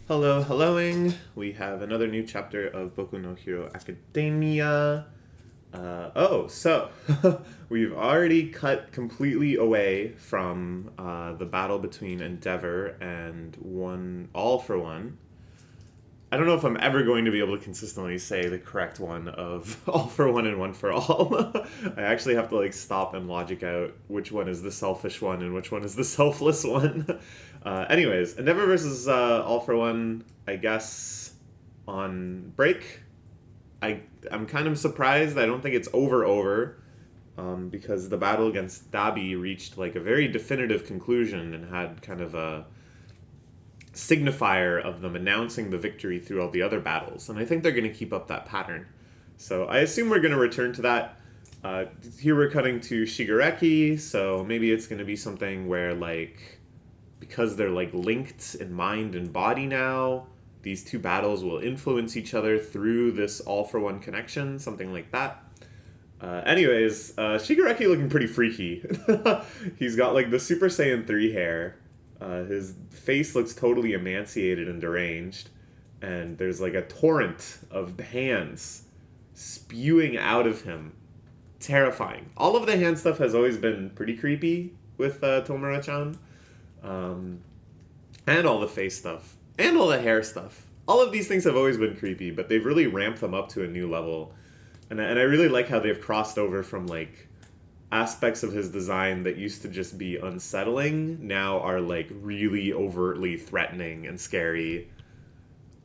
Helloing. We have another new chapter of Boku no Hero Academia. So we've already cut completely away from the battle between Endeavor and All for One. I don't know if I'm ever going to be able to consistently say the correct one of All for One and One for All. I actually have to stop and logic out which one is the selfish one and which one is the selfless one. Anyways, Endeavor versus All for One, I guess, on break. I'm kind of surprised. I don't think it's over, because the battle against Dabi reached a very definitive conclusion and had kind of a signifier of them announcing the victory through all the other battles, and I think they're going to keep up that pattern. So I assume we're going to return to that. Here we're cutting to Shigaraki, so maybe it's going to be something where, because they're, linked in mind and body now, these two battles will influence each other through this all-for-one connection, something like that. Anyways, Shigaraki looking pretty freaky. He's got, the Super Saiyan 3 hair. His face looks totally emaciated and deranged, and there's a torrent of hands spewing out of him. Terrifying. All of the hand stuff has always been pretty creepy with Tomura-chan, and all the face stuff, and all the hair stuff. All of these things have always been creepy, but they've really ramped them up to a new level, and I really like how they've crossed over from aspects of his design that used to just be unsettling now are really overtly threatening and scary.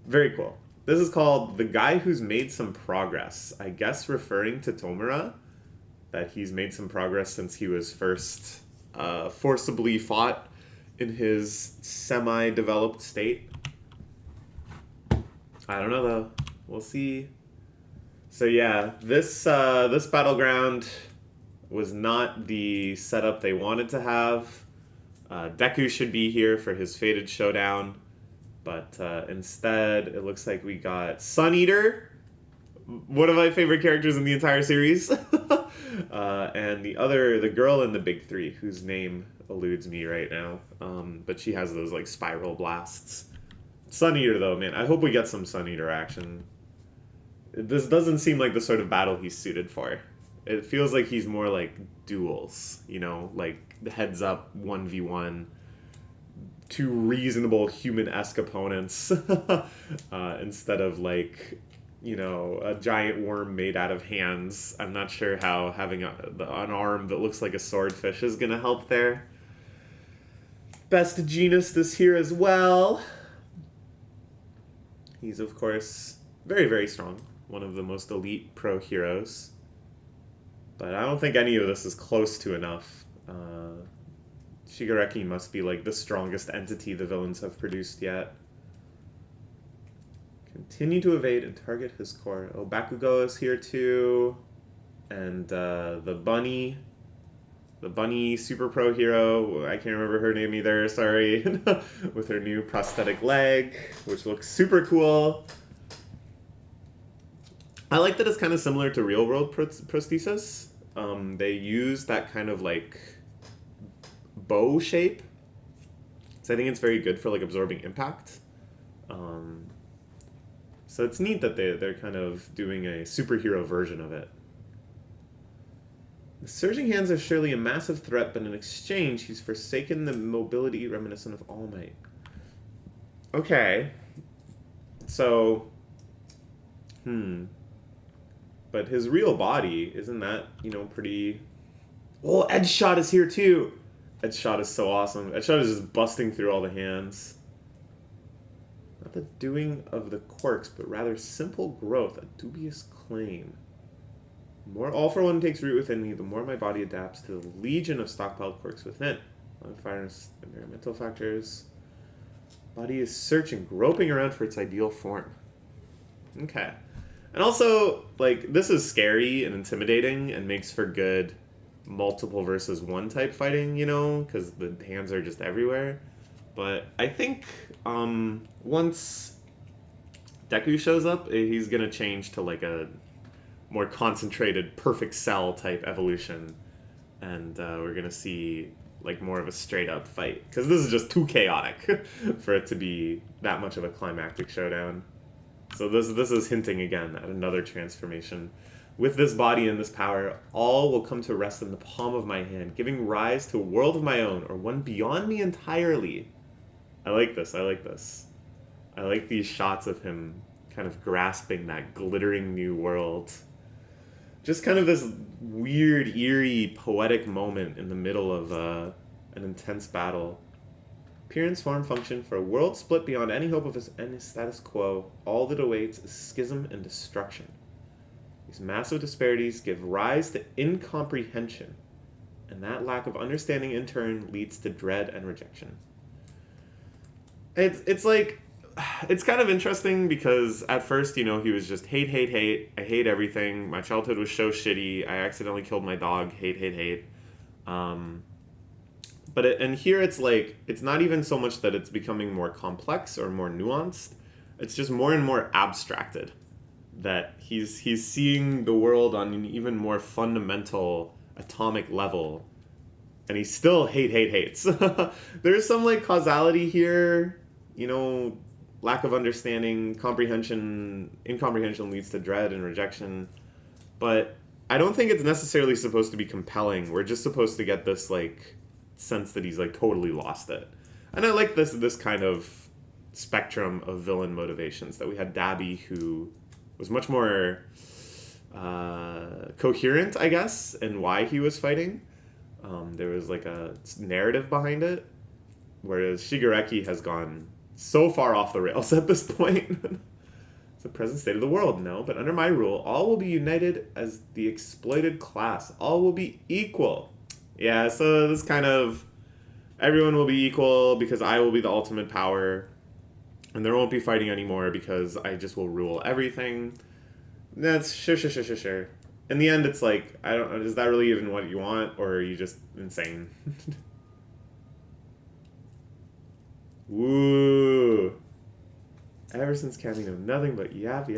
Very cool. This is called The Guy Who's Made Some Progress, I guess referring to Tomura, that he's made some progress since he was first forcibly fought in his semi-developed state. I don't know though. We'll see. So yeah, this battleground was not the setup they wanted to have. Deku should be here for his Fated Showdown, but instead it looks like we got Sun Eater, one of my favorite characters in the entire series, and the girl in the big three, whose name eludes me right now, but she has those spiral blasts. Sun Eater though, man, I hope we get some Sun Eater action. This doesn't seem like the sort of battle he's suited for. It feels like he's more duels, heads up 1v1, two reasonable human-esque opponents, instead of a giant worm made out of hands. I'm not sure how having an arm that looks like a swordfish is gonna help there. Best Genist is here as well. He's, of course, very, very strong. One of the most elite pro heroes. But I don't think any of this is close to enough. Shigaraki must be the strongest entity the villains have produced yet. Continue to evade and target his core. Oh, Bakugo is here too. And the bunny super pro hero, I can't remember her name either, sorry, with her new prosthetic leg, which looks super cool. I like that it's kind of similar to real world prosthesis. They use that kind of bow shape, so I think it's very good for absorbing impact. So it's neat that they're kind of doing a superhero version of it. The surging hands are surely a massive threat, but in exchange, he's forsaken the mobility reminiscent of All Might. Okay. So, But his real body, isn't that, pretty... Oh, Edge Shot is here too! Edge Shot is so awesome. Edge Shot is just busting through all the hands. Not the doing of the quirks, but rather simple growth, a dubious claim. The more All for One takes root within me, the more my body adapts to the legion of stockpiled quirks within. Modifiers, environmental factors. Body is searching, groping around for its ideal form. Okay. And also, this is scary and intimidating and makes for good multiple versus one type fighting, because the hands are just everywhere. But I think once Deku shows up, he's going to change to a more concentrated perfect cell type evolution. And we're going to see like more of a straight up fight, because this is just too chaotic for it to be that much of a climactic showdown. So this is hinting again at another transformation. With this body and this power, all will come to rest in the palm of my hand, giving rise to a world of my own, or one beyond me entirely. I like this, I like this. I like these shots of him kind of grasping that glittering new world. Just kind of this weird, eerie, poetic moment in the middle of an intense battle. Appearance, form, function, for a world split beyond any hope of any status quo, all that awaits is schism and destruction. These massive disparities give rise to incomprehension, and that lack of understanding in turn leads to dread and rejection. It's like, it's kind of interesting because at first, you know, he was just hate, hate, hate. I hate everything. My childhood was so shitty. I accidentally killed my dog. Hate, hate, hate. And here it's like, it's not even so much that it's becoming more complex or more nuanced. It's just more and more abstracted. That he's seeing the world on an even more fundamental atomic level, and he still hates. There's some like causality here, you know, lack of understanding, incomprehension leads to dread and rejection, but I don't think it's necessarily supposed to be compelling. We're just supposed to get this like sense that he's like totally lost it, and I like this kind of spectrum of villain motivations. That we had Dabi, who was much more coherent, I guess, in why he was fighting. There was like a narrative behind it, whereas Shigaraki has gone so far off the rails at this point. It's the present state of the world, no, but under my rule, all will be united as the exploited class. All will be equal. Yeah, so this kind of, everyone will be equal because I will be the ultimate power. And there won't be fighting anymore because I just will rule everything. That's sure. In the end, it's like, I don't know, is that really even what you want, or are you just insane? Woo! Ever since Kamino, nothing but yap.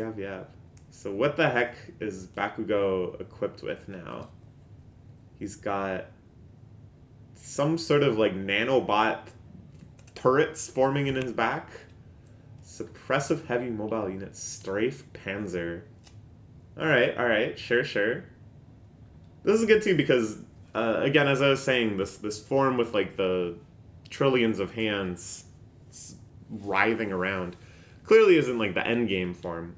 So what the heck is Bakugo equipped with now? He's got some sort of like nanobot turrets forming in his back. Suppressive heavy mobile unit, Strafe Panzer. Alright, sure. This is good too because, again, as I was saying, this form with like the trillions of hands writhing around clearly isn't like the end game form,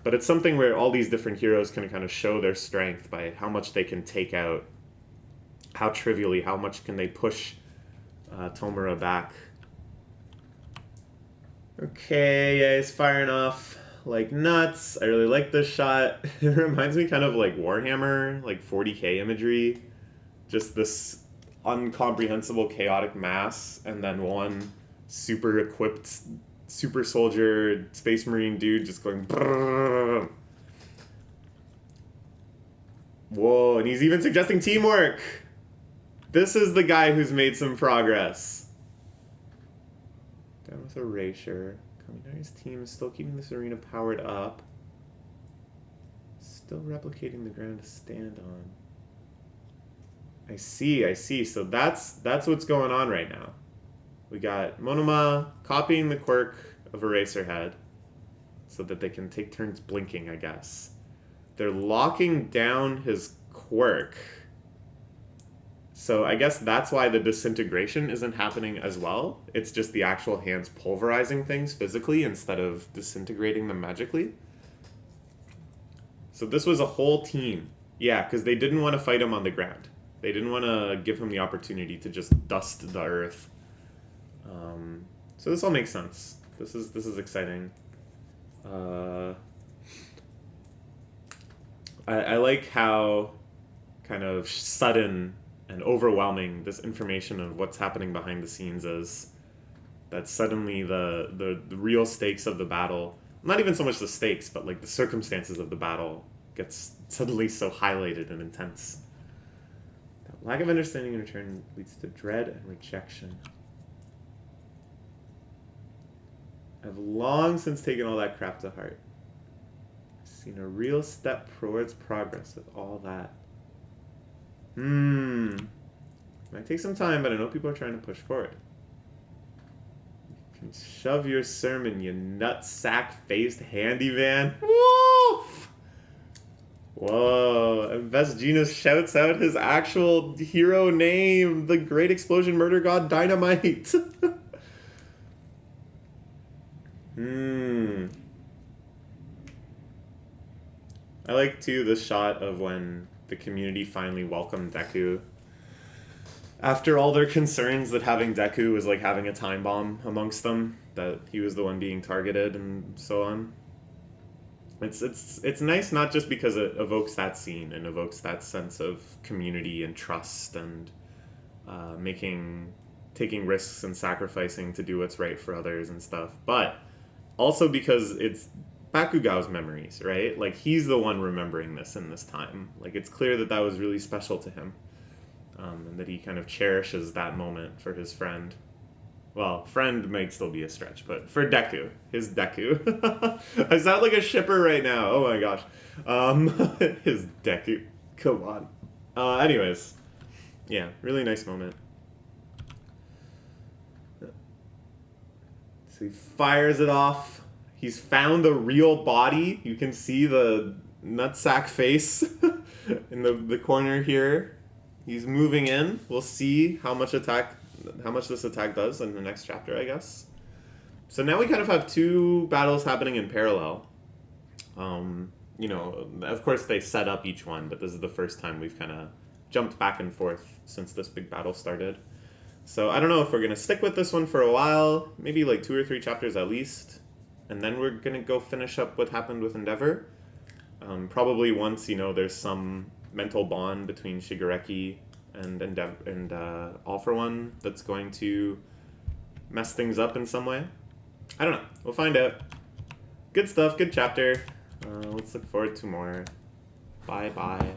but it's something where all these different heroes can kind of show their strength by how much they can take out, how trivially, how much can they push Tomura back. Okay, yeah, he's firing off like nuts. I really like this shot. It reminds me kind of like Warhammer, like 40k imagery. Just this incomprehensible chaotic mass, and then one super equipped super soldier space marine dude just going brrrr. Whoa, and he's even suggesting teamwork. This is the guy who's made some progress. Down with Erasure. Kaminari's team is still keeping this arena powered up. Still replicating the ground to stand on. I see. So that's what's going on right now. We got Monoma copying the quirk of Eraserhead so that they can take turns blinking, I guess. They're locking down his quirk. So I guess that's why the disintegration isn't happening as well. It's just the actual hands pulverizing things physically instead of disintegrating them magically. So this was a whole team. Yeah, because they didn't want to fight him on the ground. They didn't want to give him the opportunity to just dust the earth. So this all makes sense. This is exciting. I like how kind of sudden and overwhelming this information of what's happening behind the scenes is. That suddenly the real stakes of the battle, not even so much the stakes, but like the circumstances of the battle gets suddenly so highlighted and intense. That lack of understanding in return leads to dread and rejection. I've long since taken all that crap to heart. I've seen a real step towards progress with all that. Might take some time, but I know people are trying to push for it. You can shove your sermon, you nutsack-faced handyman. Woof! Whoa, and Vesginus shouts out his actual hero name, the Great Explosion Murder God Dynamite. I like, too, the shot of when the community finally welcomed Deku. After all their concerns that having Deku was like having a time bomb amongst them, that he was the one being targeted and so on. It's nice not just because it evokes that scene and evokes that sense of community and trust and taking risks and sacrificing to do what's right for others and stuff, but also because it's Bakugao's memories, right? Like, he's the one remembering this in this time. Like, it's clear that that was really special to him, and that he kind of cherishes that moment for his friend. Well, friend might still be a stretch, but for Deku, his Deku. I sound like a shipper right now. Oh my gosh. His Deku. Come on. Anyways, yeah, really nice moment. So he fires it off. He's found a real body. You can see the nutsack face in the corner here. He's moving in. We'll see how much this attack does in the next chapter, I guess. So now we kind of have two battles happening in parallel. You know, of course they set up each one, but this is the first time we've kind of jumped back and forth since this big battle started. So I don't know if we're going to stick with this one for a while, maybe like 2 or 3 chapters at least, and then we're going to go finish up what happened with Endeavor. Probably once, you know, there's some mental bond between Shigaraki and All For One that's going to mess things up in some way. I don't know. We'll find out. Good stuff. Good chapter. Let's look forward to more. Bye-bye.